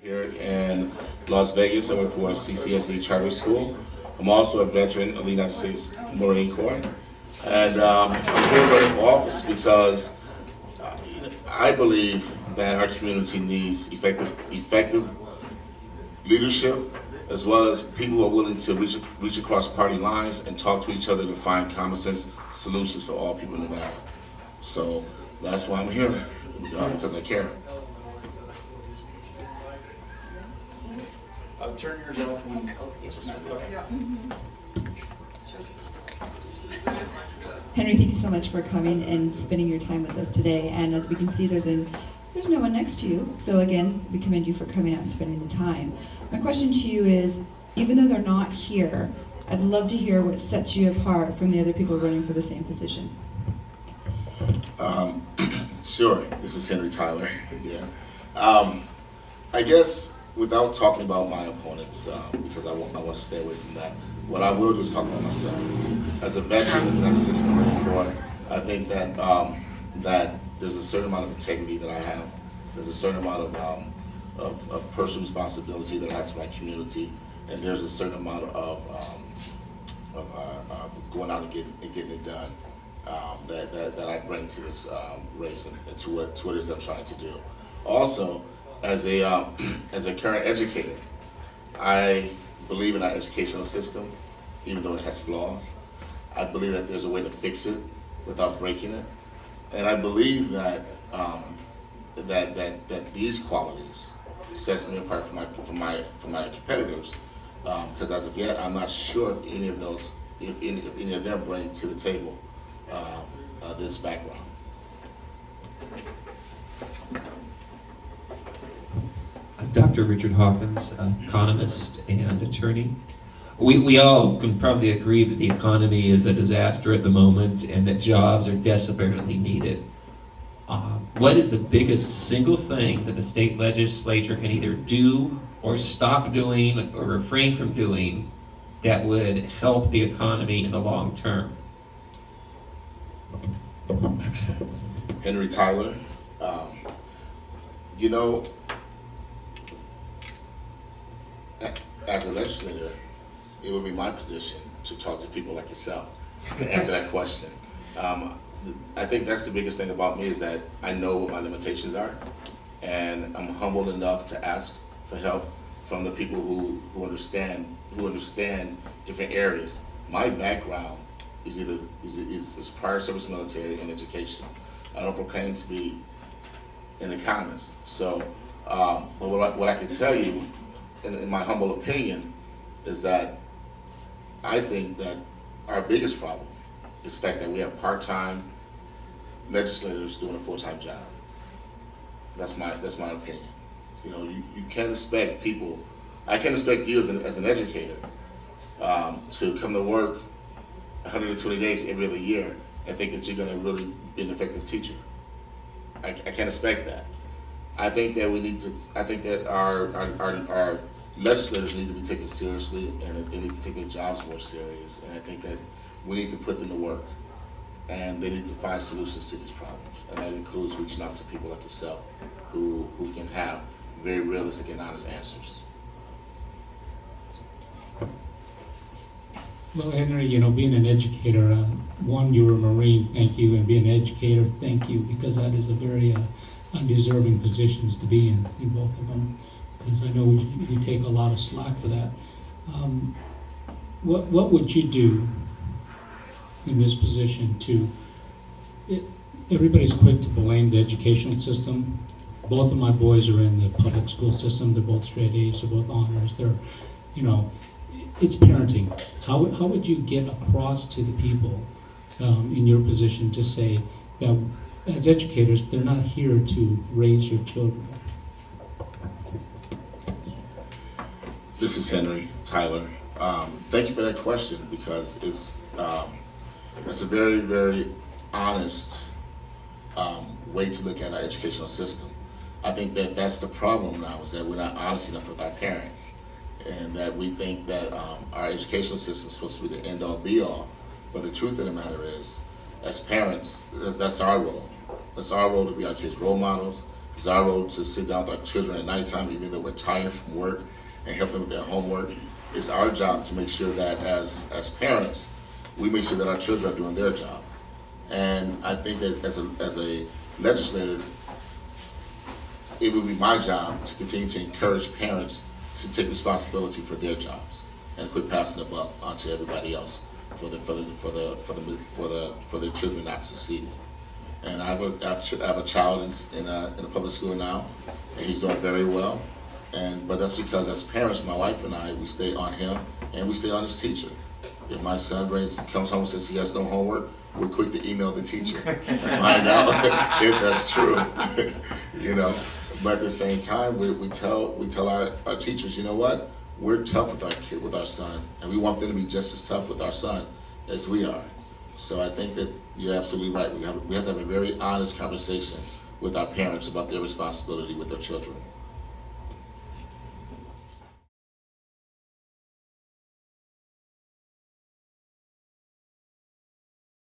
Here in Las Vegas. I work for CCSD Charter School. I'm also a veteran of the United States Marine Corps. And I'm here running for office because I believe that our community needs effective leadership, as well as people who are willing to reach across party lines and talk to each other to find common sense solutions for all people in Nevada. So that's why I'm here, because I care. Turn yours off. Henry, thank you so much for coming and spending your time with us today. And as we can see, there's no one next to you. So again, we commend you for coming out and spending the time. My question to you is, even though they're not here, I'd love to hear what sets you apart from the other people running for the same position. Sure. This is Henry Tyler. Yeah. I guess without talking about my opponents, because I want to stay away from that, what I will do is talk about myself. As a veteran of the United States Marine Corps, I think that that there's a certain amount of integrity that I have. There's a certain amount of personal responsibility that I have to my community, and there's a certain amount of going out and getting it done that I bring to this race and to what it is I'm trying to do. Also, as a current educator, I believe in our educational system, even though it has flaws. I believe that there's a way to fix it without breaking it, and I believe that that these qualities sets me apart from my competitors. Because as of yet, I'm not sure if any of them bring to the table this background. Dr. Richard Hawkins, economist and attorney. We all can probably agree that the economy is a disaster at the moment and that jobs are desperately needed. What is the biggest single thing that the state legislature can either do or stop doing or refrain from doing that would help the economy in the long term? Henry Tyler, you know, as a legislator, it would be my position to talk to people like yourself to answer that question. I think that's the biggest thing about me, is that I know what my limitations are, and I'm humble enough to ask for help from the people who understand different areas. My background is prior service military and education. I don't proclaim to be an economist. So, but what I can tell you, in my humble opinion, is that I think that our biggest problem is the fact that we have part-time legislators doing a full-time job. That's my opinion. You know, you can't expect people. I can't expect you as an educator to come to work 120 days every other year and think that you're going to really be an effective teacher. I can't expect that. I think that we need to. I think that our legislators need to be taken seriously, and that they need to take their jobs more serious. And I think that we need to put them to work, and they need to find solutions to these problems. And that includes reaching out to people like yourself, who can have very realistic and honest answers. Well, Henry, you know, being an educator, one, you're a Marine, thank you, and being an educator, thank you, because that is a very undeserving positions to be in both of them, because I know we take a lot of slack for that. What would you do in this position everybody's quick to blame the educational system. Both of my boys are in the public school system. They're both straight A's, they're both honors. It's parenting. How would you get across to the people in your position to say that as educators, they're not here to raise your children? This is Henry Tyler. Thank you for that question, because it's a very, very honest way to look at our educational system. I think that that's the problem now, is that we're not honest enough with our parents, and that we think that our educational system is supposed to be the end-all, be-all. But the truth of the matter is, as parents, that's our role. It's our role to be our kids' role models, It's our role to sit down with our children at nighttime, even though we're tired from work, and help them with their homework. It's our job to make sure that as parents, we make sure that our children are doing their job. And I think that as a legislator, it would be my job to continue to encourage parents to take responsibility for their jobs and quit passing the buck onto everybody else for their children not succeeding. And I have a child in a public school now, and he's doing very well. But that's because as parents, my wife and I, we stay on him and we stay on his teacher. If my son comes home and says he has no homework, we're quick to email the teacher and find out if that's true. You know, but at the same time, we tell our teachers, you know what? We're tough with our son, and we want them to be just as tough with our son as we are. So I think that you're absolutely right. We have to have a very honest conversation with our parents about their responsibility with their children.